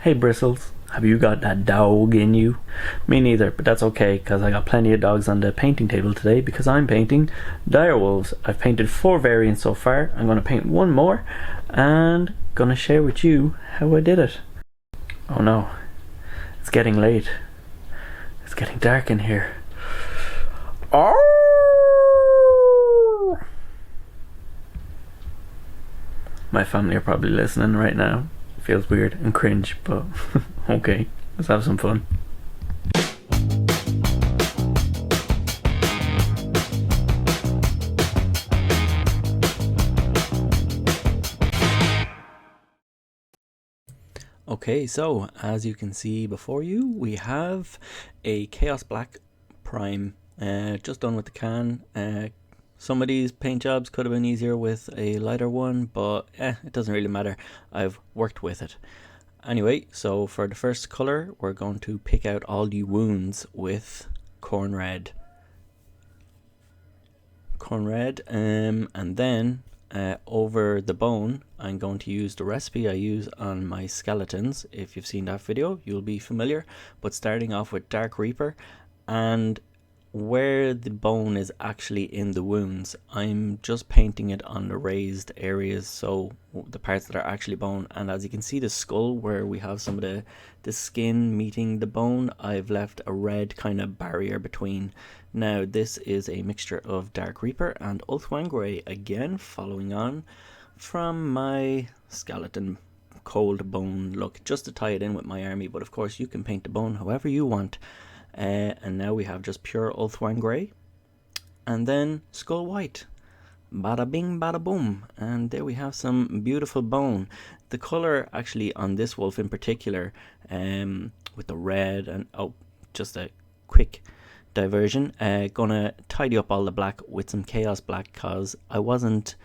Hey Bristles, have you got that dog in you? Me neither, but that's okay because I got plenty of dogs on the painting table today because I'm painting direwolves. I've painted 4 variants so far. I'm going to paint one more and going to share with you how I did it. Oh no, it's getting late. It's getting dark in here. Oh! My family are probably listening right now. Feels weird and cringe, but okay, let's have some fun. Okay, so as you can see before you, we have a Chaos Black Prime, just done with the can. Some of these paint jobs could have been easier with a lighter one, but it doesn't really matter. I've worked with it. Anyway, so for the first colour, we're going to pick out all the wounds with corn red. And then over the bone, I'm going to use the recipe I use on my skeletons. If you've seen that video, you'll be familiar. But starting off with Dark Reaper, and where the bone is actually in the wounds, I'm just painting it on the raised areas, so the parts that are actually bone. And as you can see, the skull where we have some of the skin meeting the bone, I've left a red kind of barrier between. Now this is a mixture of Dark Reaper and Ulthuan Grey, again following on from my skeleton cold bone look, just to tie it in with my army. But of course you can paint the bone however you want. And now we have just pure Ulthuan Grey, and then Skull White. Bada bing, bada boom. And there we have some beautiful bone. The colour actually on this wolf in particular, with the red and, just a quick diversion, gonna tidy up all the black with some Chaos Black because I wasn't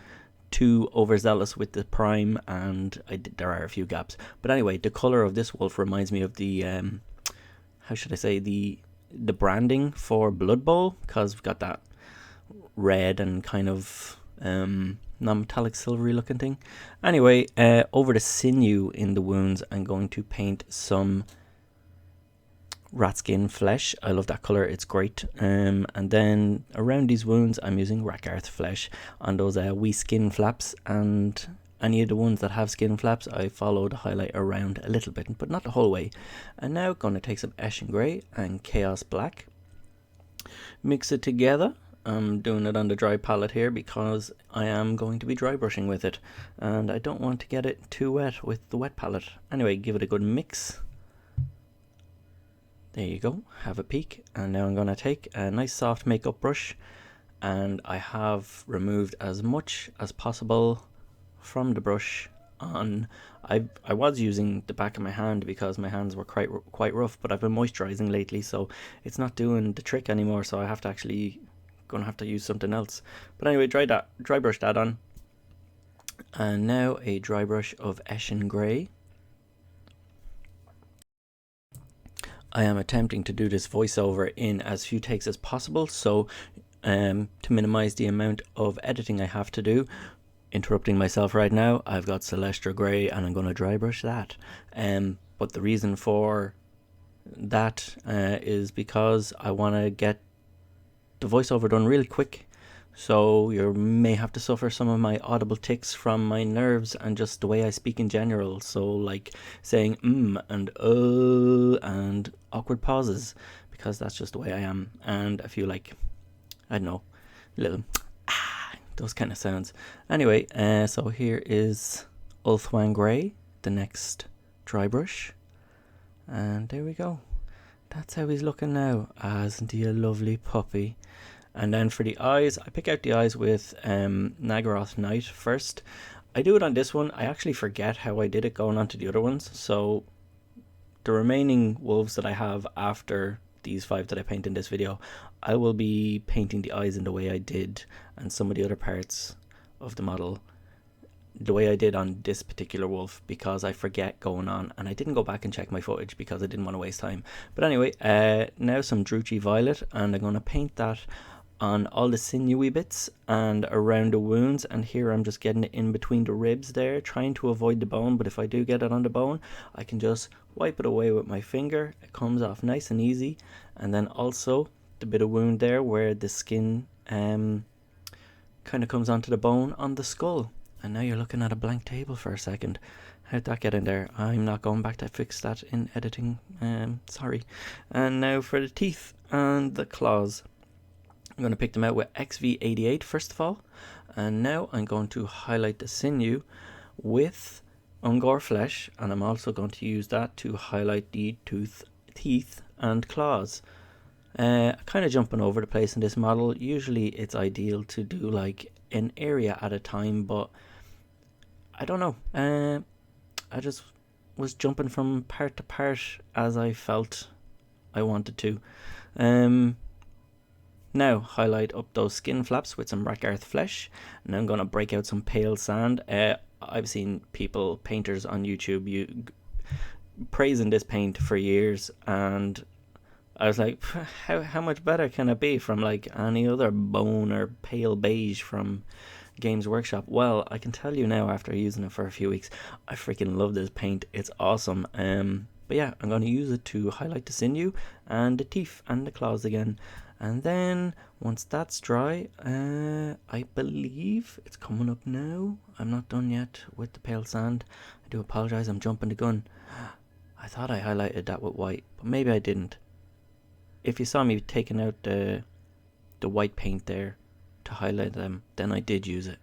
too overzealous with the prime, and there are a few gaps. But anyway, the colour of this wolf reminds me of the how should I say, the branding for Blood Bowl, because we've got that red and kind of non-metallic silvery looking thing. Anyway, over the sinew in the wounds, I'm going to paint some rat skin flesh. I love that color, it's great. And then around these wounds, I'm using Rakarth flesh on those wee skin flaps, and any of the ones that have skin flaps, I follow the highlight around a little bit, but not the whole way. And now going to take some Eshin Grey and Chaos Black, mix it together. I'm doing it on the dry palette here because I am going to be dry brushing with it, and I don't want to get it too wet with the wet palette. Anyway, give it a good mix. There you go, have a peek. And now I'm going to take a nice soft makeup brush, and I have removed as much as possible from the brush on. I was using the back of my hand because my hands were quite rough, but I've been moisturizing lately, so it's not doing the trick anymore, so I have to actually gonna have to use something else. But anyway, dry brush that on, and now a dry brush of Eshin Grey. I am attempting to do this voiceover in as few takes as possible, so to minimize the amount of editing I have to do. Interrupting myself right now, I've got Celestra Grey and I'm going to dry brush that. But the reason for that is because I want to get the voiceover done really quick. So you may have to suffer some of my audible tics from my nerves and just the way I speak in general. So like saying and and awkward pauses, because that's just the way I am. And I feel like, I don't know, little those kind of sounds. Anyway, so here is Ulthuan Grey, the next dry brush, and there we go. That's how he's looking now. Isn't he a lovely puppy? And then for the eyes, I pick out the eyes with Nagaroth Knight first. I do it on this one. I actually forget how I did it going on to the other ones, so the remaining wolves that I have after these 5 that I paint in this video, I will be painting the eyes in the way I did, and some of the other parts of the model the way I did on this particular wolf, because I forget going on, and I didn't go back and check my footage because I didn't want to waste time. But anyway, now some Druchii Violet, and I'm going to paint that on all the sinewy bits and around the wounds, and here I'm just getting it in between the ribs there, trying to avoid the bone, but if I do get it on the bone, I can just wipe it away with my finger. It comes off nice and easy. And then also the bit of wound there where the skin kind of comes onto the bone on the skull. And now you're looking at a blank table for a second. How'd that get in there? I'm not going back to fix that in editing, sorry. And now for the teeth and the claws. I'm going to pick them out with XV88 first of all, and now I'm going to highlight the sinew with Ungor Flesh, and I'm also going to use that to highlight the teeth and claws. Kind of jumping over the place in this model. Usually it's ideal to do like an area at a time, but I don't know. I just was jumping from part to part as I felt I wanted to. Now highlight up those skin flaps with some Rakarth Flesh, and I'm going to break out some pale sand. I've seen painters on YouTube praising this paint for years, and I was like, how much better can it be from like any other bone or pale beige from Games Workshop? Well, I can tell you now after using it for a few weeks, I freaking love this paint. It's awesome. But yeah, I'm going to use it to highlight the sinew and the teeth and the claws again. And then once that's dry, I believe it's coming up now. I'm not done yet with the pale sand. I do apologize, I'm jumping the gun. I thought I highlighted that with white, but maybe I didn't. If you saw me taking out the white paint there to highlight them, then I did use it.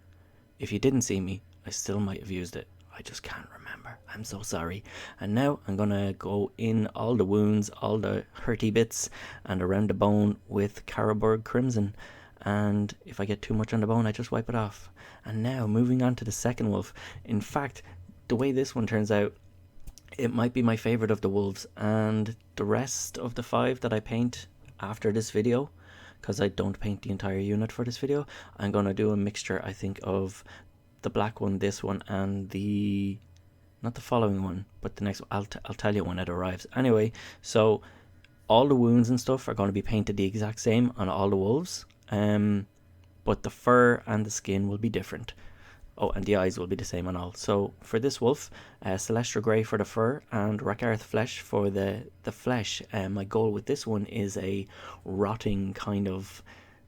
If you didn't see me, I still might have used it. I just can't remember. I'm so sorry. And now I'm gonna go in all the wounds, all the hurty bits, and around the bone with Caraburg Crimson. And if I get too much on the bone, I just wipe it off. And now moving on to the second wolf. In fact, the way this one turns out, it might be my favorite of the wolves, and the rest of the 5 that I paint after this video, because I don't paint the entire unit for this video, I'm gonna do a mixture, I think, of the black one, this one, and not the following one, but the next one. I'll tell you when it arrives. Anyway, so all the wounds and stuff are going to be painted the exact same on all the wolves, but the fur and the skin will be different. Oh, and the eyes will be the same on all. So for this wolf, Celestra Grey for the fur and Rakarth Flesh for the flesh. My goal with this one is a rotting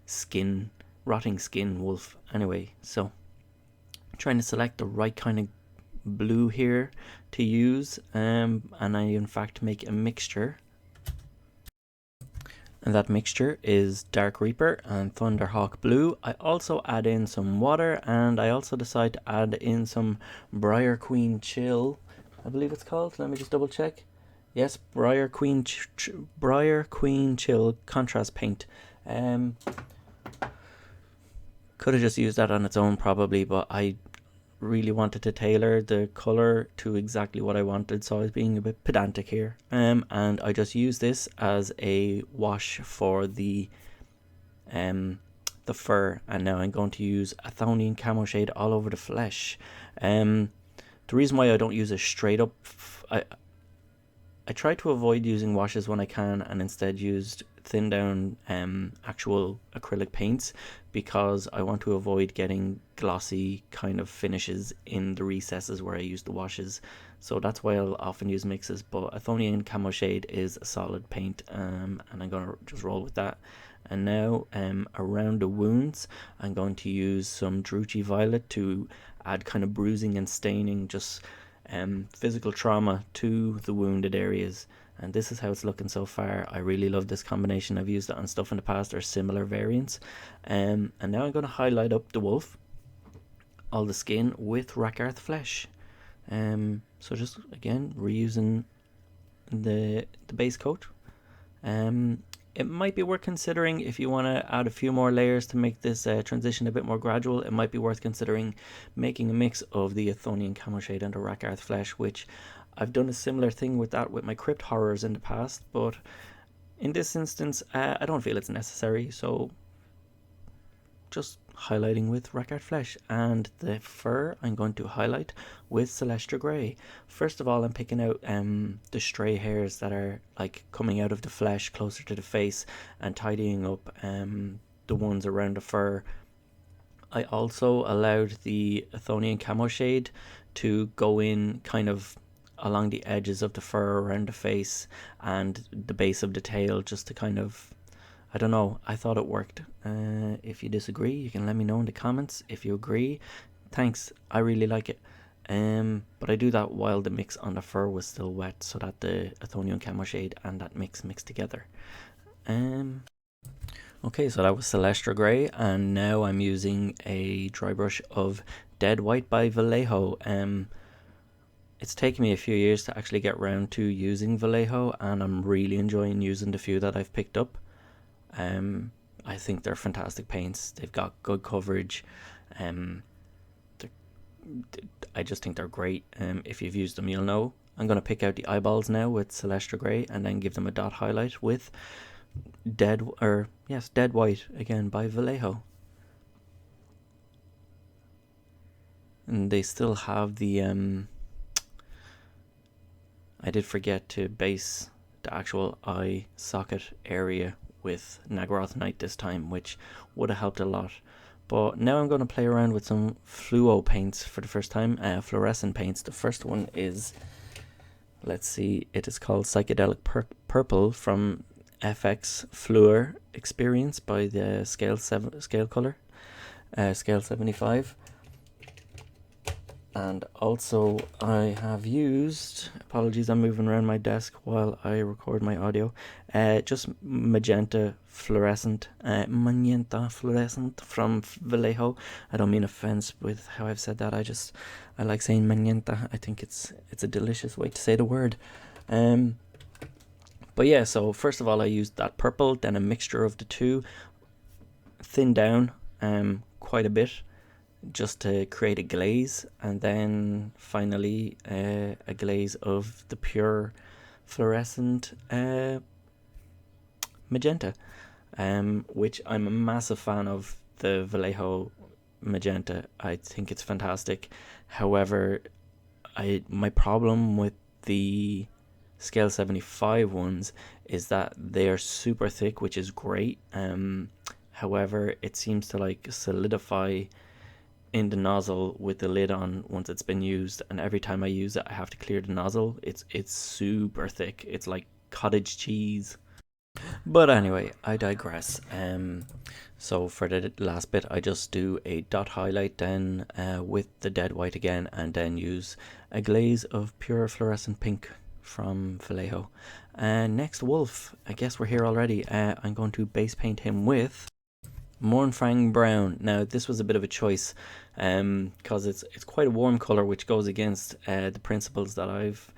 skin wolf. Anyway, so trying to select the right kind of blue here to use, and I in fact make a mixture, and that mixture is Dark Reaper and Thunderhawk Blue. I also add in some water, and I also decide to add in some Briar Queen Chill, I believe it's called. Let me just double check. Yes, Briar Queen Chill contrast paint. Could have just used that on its own probably, but I really wanted to tailor the color to exactly what I wanted, so I was being a bit pedantic here. And I just use this as a wash for the fur, and now I'm going to use Athonian Camo Shade all over the flesh. The reason why I don't use it straight up, I try to avoid using washes when I can, and instead used thin down actual acrylic paints, because I want to avoid getting glossy kind of finishes in the recesses where I use the washes. So that's why I'll often use mixes, but Athonian Camo Shade is a solid paint, and I'm going to just roll with that. And now around the wounds, I'm going to use some Druchii Violet to add kind of bruising and staining, just physical trauma to the wounded areas. And this is how it's looking so far. I really love this combination. I've used it on stuff in the past or similar variants. And now I'm going to highlight up the wolf, all the skin, with Rakarth Flesh. So just again reusing the base coat. It might be worth considering, if you want to add a few more layers to make this transition a bit more gradual, it might be worth considering making a mix of the Athonian Camo Shade and the Rakarth Flesh, which I've done a similar thing with that with my Crypt Horrors in the past, but in this instance I don't feel it's necessary, so just highlighting with Rakarth Flesh. And the fur I'm going to highlight with Celestra Grey. First of all, I'm picking out the stray hairs that are like coming out of the flesh closer to the face, and tidying up the ones around the fur. I also allowed the Athonian camo shade to go in kind of along the edges of the fur, around the face and the base of the tail, just to kind of, I don't know, I thought it worked. If you disagree, you can let me know in the comments. If you agree, thanks, I really like it. But I do that while the mix on the fur was still wet, so that the Athonian camo shade and that mix together. Okay, so that was Celestra Grey, and now I'm using a dry brush of Dead White by Vallejo. It's taken me a few years to actually get around to using Vallejo, and I'm really enjoying using the few that I've picked up. I think they're fantastic paints. They've got good coverage. I just think they're great. If you've used them, you'll know. I'm going to pick out the eyeballs now with Celestra Grey, and then give them a dot highlight with Dead White again by Vallejo. And they still have the I did forget to base the actual eye socket area with Naggaroth Night this time, which would have helped a lot. But now I'm going to play around with some fluo paints for the first time, fluorescent paints. The first one is, let's see, it is called Psychedelic Purple from FX Fluor Experience by the Scale 75. And also I have used, apologies, I'm moving around my desk while I record my audio, just magenta fluorescent from Vallejo. I don't mean offense with how I've said that, I like saying magenta. I think it's a delicious way to say the word. But yeah, so first of all I used that purple, then a mixture of the two, thinned down quite a bit, just to create a glaze, and then finally a glaze of the pure fluorescent magenta, which I'm a massive fan of. The Vallejo magenta, I think it's fantastic. However, my problem with the Scale 75 ones is that they are super thick, which is great. However, it seems to like solidify in the nozzle with the lid on once it's been used, and every time I use it I have to clear the nozzle. It's super thick. It's like cottage cheese. But anyway, I digress. So for the last bit I just do a dot highlight then with the Dead White again, and then use a glaze of pure fluorescent pink from Vallejo. Next, Wolf. I guess we're here already. I'm going to base paint him with Mornfang Brown. Now this was a bit of a choice because it's quite a warm color, which goes against the principles that I've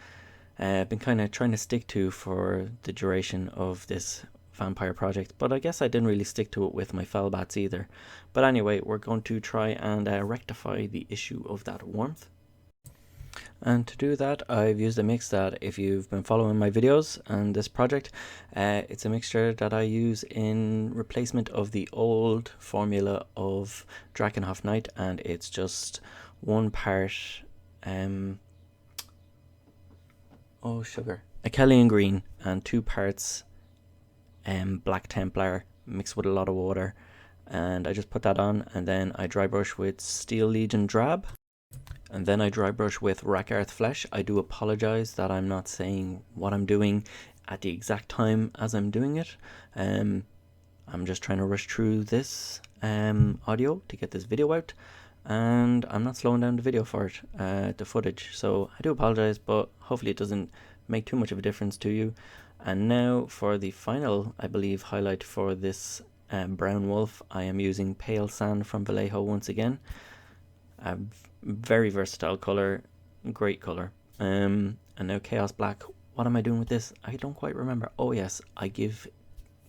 been kind of trying to stick to for the duration of this vampire project, but I guess I didn't really stick to it with my Felbats either. But anyway, we're going to try and rectify the issue of that warmth. And to do that, I've used a mix that, if you've been following my videos and this project, it's a mixture that I use in replacement of the old formula of Drakenhof Night, and it's just 1 part sugar, Achelian green, and 2 parts Black Templar mixed with a lot of water, and I just put that on, and then I dry brush with Steel Legion Drab. And then I dry brush with Rakarth Flesh. I do apologize that I'm not saying what I'm doing at the exact time as I'm doing it. I'm just trying to rush through this audio to get this video out, and I'm not slowing down the video for it, the footage. So I do apologize, but hopefully it doesn't make too much of a difference to you. And now for the final, I believe, highlight for this brown wolf, I am using Pale Sand from Vallejo once again. A very versatile color, great color. And now Chaos Black. What am I doing with this? I don't quite remember. Oh yes, I give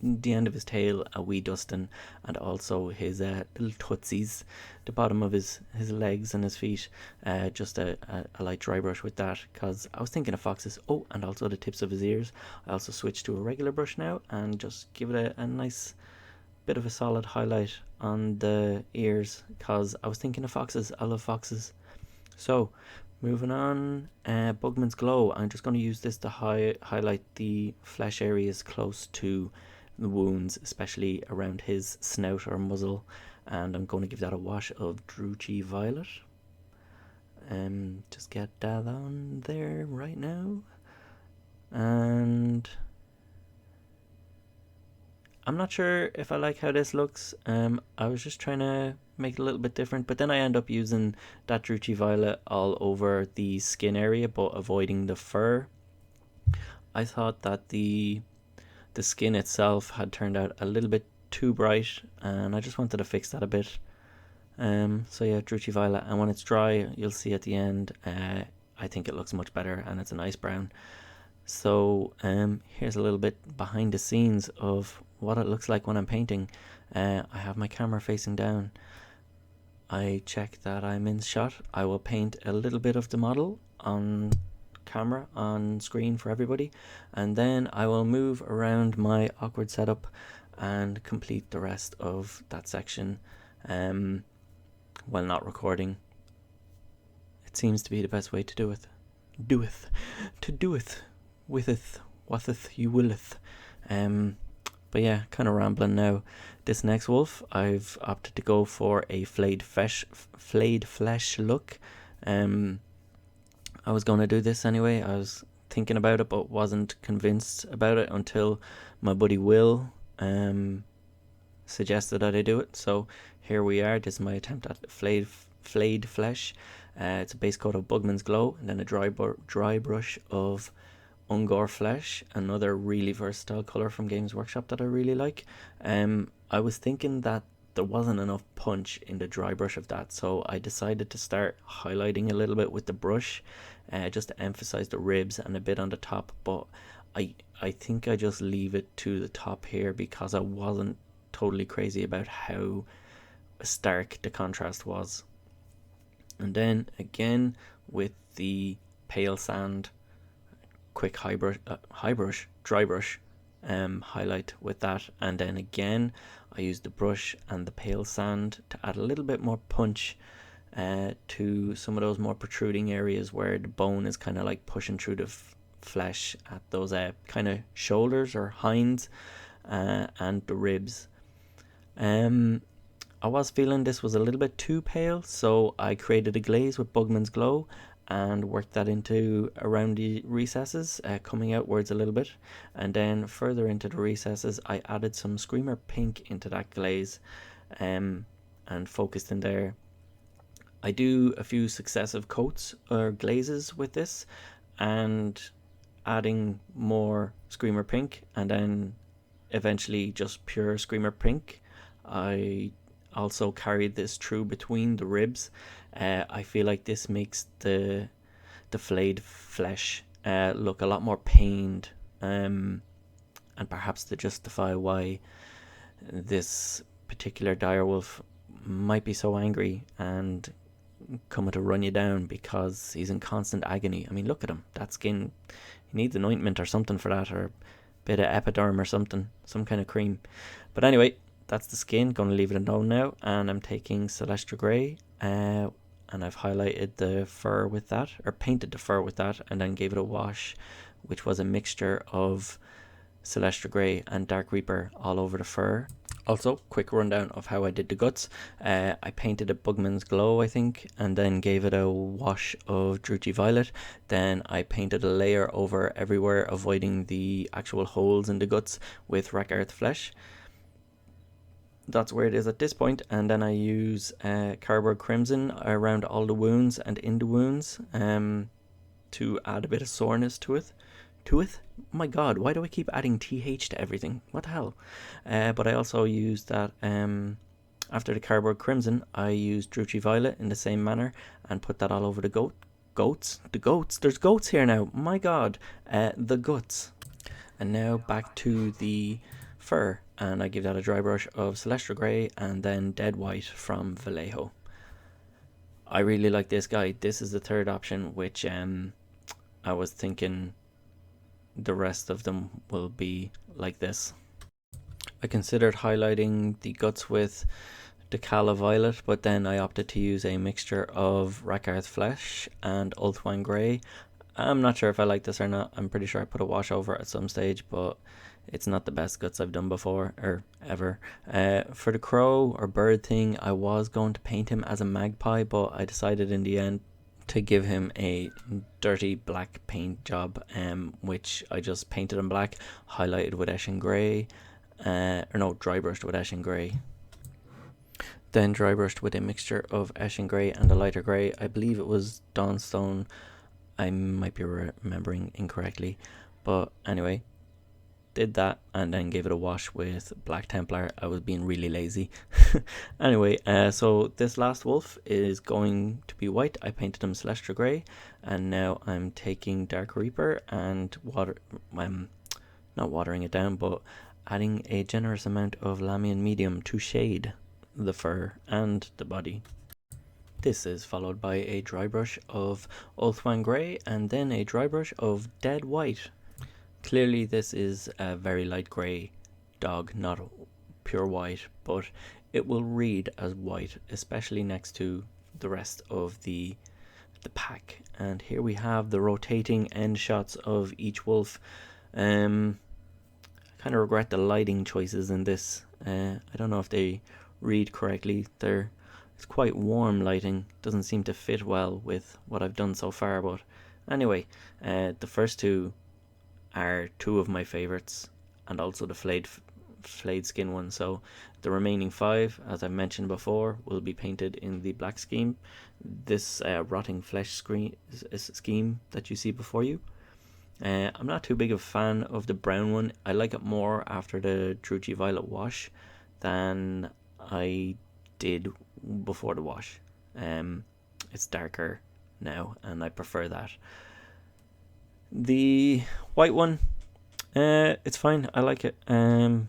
the end of his tail a wee dusting, and also his little tootsies, the bottom of his legs and his feet, just a light dry brush with that, because I was thinking of foxes. Oh, and also the tips of his ears. I also switched to a regular brush now and just give it a nice bit of a solid highlight on the ears, because I was thinking of foxes. I love foxes. So moving on, Bugman's Glow. I'm just going to use this to highlight the flesh areas close to the wounds, especially around his snout or muzzle. And I'm going to give that a wash of Druchii Violet. Just get that on there right now. And I'm not sure if I like how this looks. I was just trying to make it a little bit different, but then I end up using that Druchii Violet all over the skin area, but avoiding the fur. I thought that the skin itself had turned out a little bit too bright, and I just wanted to fix that a bit. So yeah, Druchii Violet, and when it's dry, you'll see at the end, I think it looks much better, and it's a nice brown. So here's a little bit behind the scenes of what it looks like when I'm painting. I have my camera facing down. I check that I'm in shot. I will paint a little bit of the model on camera, on screen for everybody, and then I will move around my awkward setup and complete the rest of that section while not recording. It seems to be the best way to do it. Witheth, whatheth, you willeth. But yeah, kind of rambling now. This next wolf, I've opted to go for a flayed flesh look. I was going to do this anyway. I was thinking about it, but wasn't convinced about it until my buddy Will suggested that I do it. So here we are. This is my attempt at flayed flesh. It's a base coat of Bugman's Glow, and then a dry brush of Ungor Flesh, another really versatile colour from Games Workshop that I really like. I was thinking that there wasn't enough punch in the dry brush of that, so I decided to start highlighting a little bit with the brush, just to emphasize the ribs and a bit on the top. But I think I just leave it to the top here because I wasn't totally crazy about how stark the contrast was. And then again with the pale sand, quick dry brush highlight with that, and then again I used the brush and the pale sand to add a little bit more punch to some of those more protruding areas where the bone is kind of like pushing through the flesh at those kind of shoulders or hinds and the ribs. I was feeling this was a little bit too pale, so I created a glaze with Bugman's Glow and worked that into around the recesses, coming outwards a little bit, and then further into the recesses I added some Screamer Pink into that glaze and focused in there. I do a few successive coats or glazes with this and adding more Screamer Pink, and then eventually just pure Screamer Pink. I also carried this through between the ribs. I feel like this makes the flayed flesh look a lot more pained, and perhaps to justify why this particular direwolf might be so angry and coming to run you down because he's in constant agony. I mean, look at him, that skin, he needs an ointment or something for that, or a bit of epiderm or something, some kind of cream. But anyway, that's the skin. Going to leave it alone now, and I'm taking Celestra Grey and I've highlighted the fur with that, or painted the fur with that, and then gave it a wash, which was a mixture of Celestra Grey and Dark Reaper all over the fur. Also, quick rundown of how I did the guts. I painted a Bugman's Glow, I think, and then gave it a wash of Druchii Violet. Then I painted a layer over everywhere, avoiding the actual holes in the guts, with Rakarth Flesh. That's where it is at this point, and then I use Cardboard Crimson around all the wounds and in the wounds to add a bit of soreness to it. Oh my god, why do I keep adding TH to everything? What the hell? But I also used that, after the Cardboard Crimson, I used Druchii Violet in the same manner and put that all over the goats. There's goats here now, my god. The guts. And now back to the fur, and I give that a dry brush of Celestra Grey and then Dead White from Vallejo. I really like this guy. This is the third option, which I was thinking the rest of them will be like this. I considered highlighting the guts with Decala Violet, but then I opted to use a mixture of Rakarth Flesh and Ulthuan Grey I'm not sure if I like this or not. I'm pretty sure I put a wash over it at some stage, but it's not the best guts I've done before or ever. For the crow or bird thing, I was going to paint him as a magpie, but I decided in the end to give him a dirty black paint job, which I just painted in black, highlighted with Eshin Grey, dry brushed with Eshin Grey. Then dry brushed with a mixture of Eshin Grey and a lighter grey. I believe it was Dawnstone. I might be remembering incorrectly, but anyway, did that and then gave it a wash with Black Templar. I was being really lazy. Anyway, so this last wolf is going to be white. I painted him Celestial Grey, and now I'm taking Dark Reaper and I'm not watering it down, but adding a generous amount of Lamian Medium to shade the fur and the body. This is followed by a dry brush of Ulthuan Grey and then a dry brush of Dead White. Clearly this is a very light grey dog, not pure white, but it will read as white, especially next to the rest of the pack. And here we have the rotating end shots of each wolf. I kind of regret the lighting choices in this. I don't know if they read correctly. It's quite warm lighting, doesn't seem to fit well with what I've done so far, but anyway, the first two are two of my favorites, and also the flayed skin one. So the remaining 5, as I mentioned before, will be painted in the black scheme. This rotting flesh scheme that you see before you. I'm not too big of a fan of the brown one. I like it more after the Druchii Violet wash than I did before the wash. It's darker now and I prefer that. The white one, it's fine, I like it. A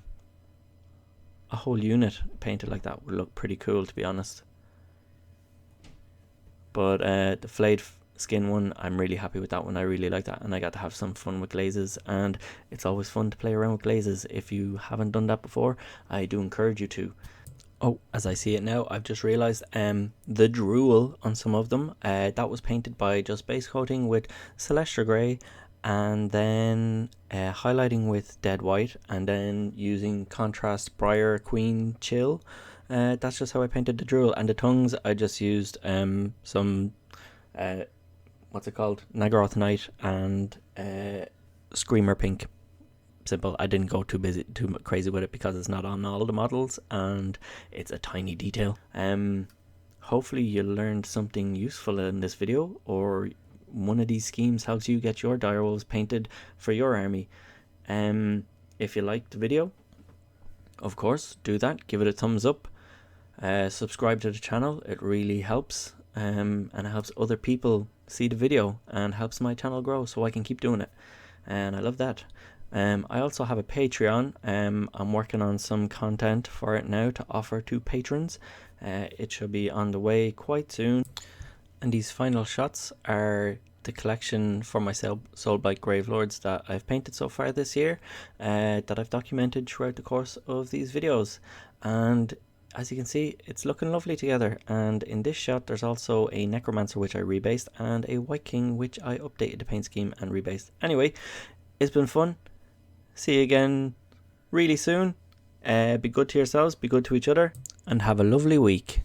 whole unit painted like that would look pretty cool, to be honest. But the flayed skin one, I'm really happy with that one. I really like that, and I got to have some fun with glazes, and it's always fun to play around with glazes. If you haven't done that before, I do encourage you to. Oh, as I see it now, I've just realised the drool on some of them, that was painted by just base coating with Celestial Grey and then highlighting with Dead White and then using contrast Briar Queen Chill. That's just how I painted the drool. And the tongues, I just used some, what's it called? Nagaroth Night and Screamer Pink. Simple. I didn't go too crazy with it because it's not on all the models and it's a tiny detail. Hopefully you learned something useful in this video, or one of these schemes helps you get your direwolves painted for your army. If you liked the video, of course, do that. Give it a thumbs up. Subscribe to the channel. It really helps, and it helps other people see the video and helps my channel grow so I can keep doing it. And I love that. I also have a Patreon. I'm working on some content for it now to offer to patrons. It should be on the way quite soon. And these final shots are the collection for my Soulblight Gravelords that I've painted so far this year, that I've documented throughout the course of these videos. And as you can see, it's looking lovely together. And in this shot there's also a Necromancer which I rebased and a White King which I updated the paint scheme and rebased. Anyway, it's been fun. See you again really soon. Be good to yourselves, be good to each other, and have a lovely week.